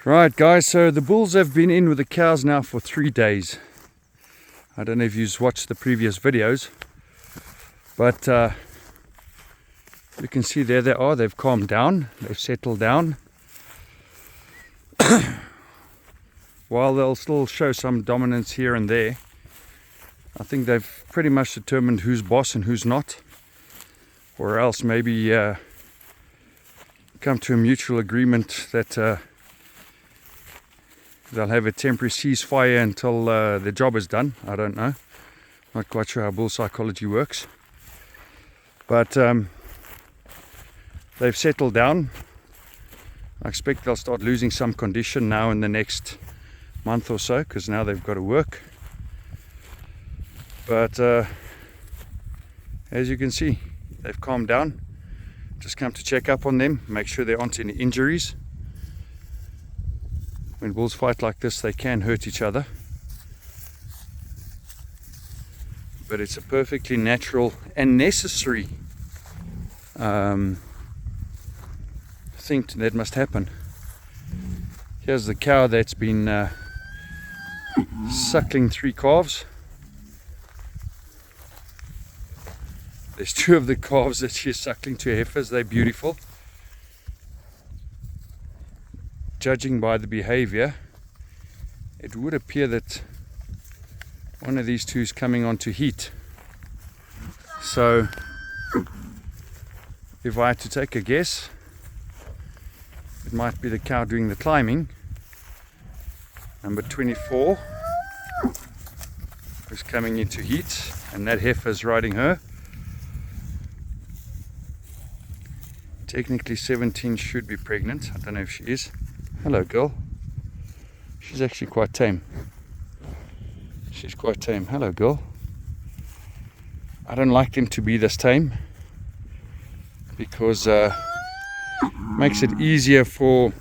Right guys, so the bulls have been in with the cows now for 3 days. I don't know if you've watched the previous videos, but you can see there they are. They've calmed down, they've settled down. While they'll still show some dominance here and there, I think they've pretty much determined who's boss and who's not, or else maybe come to a mutual agreement that they'll have a temporary ceasefire until the job is done. I don't know. Not quite sure how bull psychology works. But they've settled down. I expect they'll start losing some condition now in the next month or so, because now they've got to work. But as you can see, they've calmed down. Just come to check up on them, make sure there aren't any injuries. When bulls fight like this, they can hurt each other. But it's a perfectly natural and necessary thing that must happen. Here's the cow that's been suckling 3 calves. There's 2 of the calves that she's suckling, 2 heifers. They're beautiful. Judging by the behavior, it would appear that one of these 2 is coming on to heat. So if I had to take a guess, it might be the cow doing the climbing. Number 24 is coming into heat, and that heifer is riding her. Technically 17 should be pregnant. I don't know if she is. Hello girl. She's actually quite tame. She's quite tame. Hello girl. I don't like them to be this tame, because it makes it easier for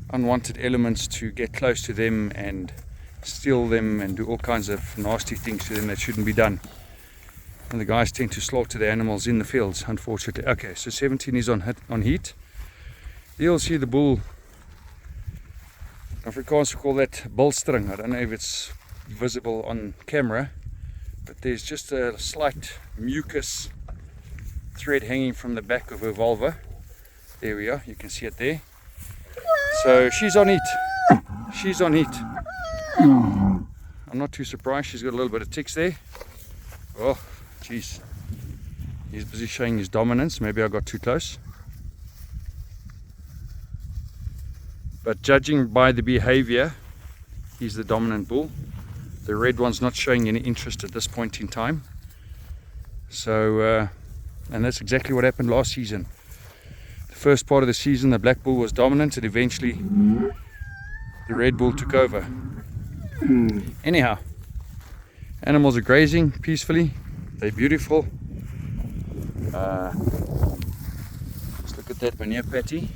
unwanted elements to get close to them and steal them and do all kinds of nasty things to them that shouldn't be done. And the guys tend to slaughter the animals in the fields, unfortunately. Okay, so 17 is on heat. You'll see the bull, Afrikaans we call that bolstering. I don't know if it's visible on camera, but there's just a slight mucus thread hanging from the back of her vulva. There we are, you can see it there. So she's on heat. She's on heat. I'm not too surprised, she's got a little bit of ticks there. Oh, jeez. He's busy showing his dominance. Maybe I got too close. But judging by the behavior, he's the dominant bull. The red one's not showing any interest at this point in time. So, and that's exactly what happened last season. The first part of the season, the black bull was dominant, and eventually the red bull took over. Anyhow, animals are grazing peacefully. They're beautiful. Let's look at that manure patty.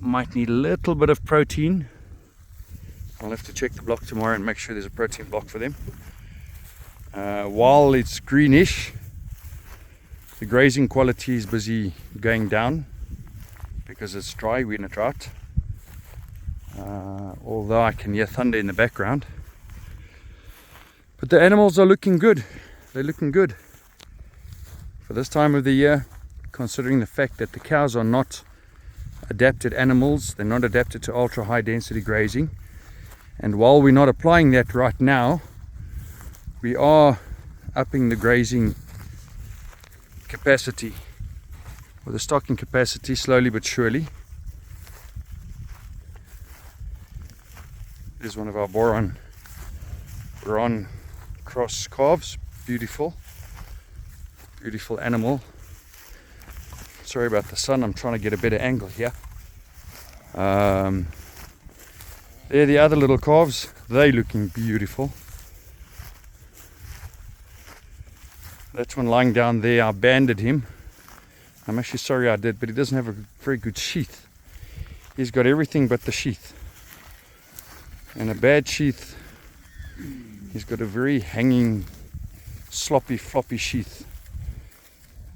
Might need a little bit of protein. I'll have to check the block tomorrow and make sure there's a protein block for them. While it's greenish, the grazing quality is busy going down because it's dry. We're in a drought. Although I can hear thunder in the background. But the animals are looking good. They're looking good for this time of the year, considering the fact that the cows are not adapted animals. They're not adapted to ultra high density grazing, and while we're not applying that right now, we are upping the grazing capacity, or the stocking capacity, slowly but surely. There's one of our boron cross calves. Beautiful animal. Sorry about the sun, I'm trying to get a better angle here. There the other little calves, they're looking beautiful. That's one lying down there. I banded him. I'm actually sorry I did, but he doesn't have a very good sheath. He's got everything but the sheath. And a bad sheath, he's got a very hanging, sloppy, floppy sheath.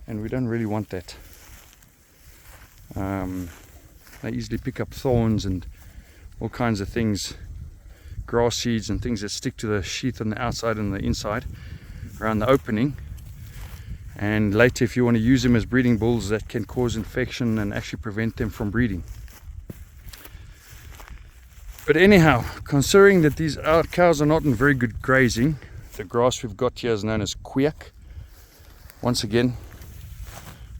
And we don't really want that. They easily pick up thorns and all kinds of things, grass seeds and things that stick to the sheath on the outside and the inside around the opening. And later, if you want to use them as breeding bulls, that can cause infection and actually prevent them from breeding. But anyhow, considering that these cows are not in very good grazing, the grass we've got here is known as kwiak. Once again,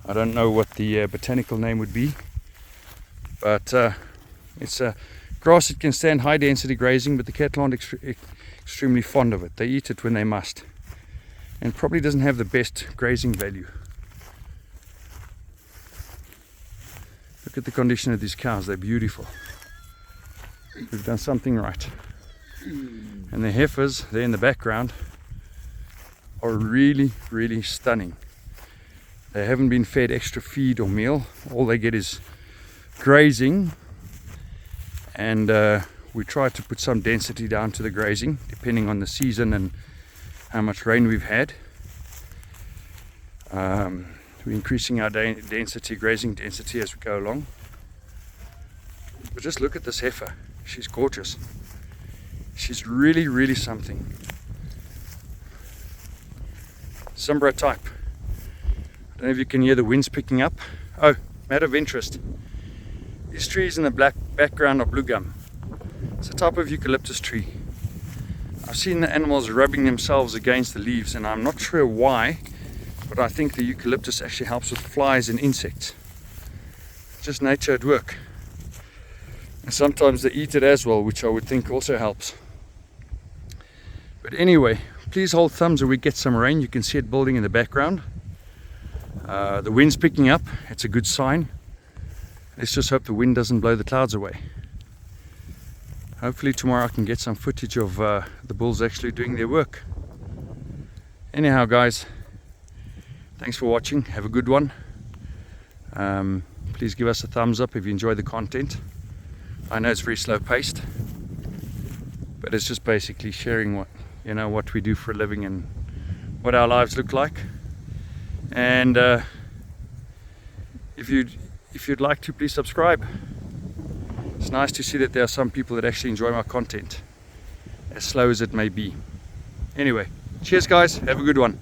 I don't know what the botanical name would be, but it's a grass that can stand high density grazing, but the cattle aren't extremely fond of it. They eat it when they must, and probably doesn't have the best grazing value. Look at the condition of these cows, they're beautiful. We've done something right. And the heifers there in the background are really, really stunning. They haven't been fed extra feed or meal. All they get is grazing, and we try to put some density down to the grazing depending on the season and how much rain we've had. We're increasing our grazing density as we go along. But just look at this heifer. She's gorgeous. She's really, really something. Sombra type. I don't know if you can hear the winds picking up. Oh, matter of interest. These trees in the black background are blue gum. It's a type of eucalyptus tree. I've seen the animals rubbing themselves against the leaves, and I'm not sure why, but I think the eucalyptus actually helps with flies and insects. It's just nature at work. And sometimes they eat it as well, which I would think also helps. But anyway, please hold thumbs when we get some rain. You can see it building in the background. The wind's picking up. It's a good sign. Let's just hope the wind doesn't blow the clouds away. Hopefully tomorrow I can get some footage of the bulls actually doing their work. Anyhow, guys, thanks for watching. Have a good one. Please give us a thumbs up if you enjoy the content. I know it's very slow paced, but it's just basically sharing what we do for a living and what our lives look like. And if you'd like to, please subscribe. It's nice to see that there are some people that actually enjoy my content, as slow as it may be. Anyway, cheers guys, have a good one.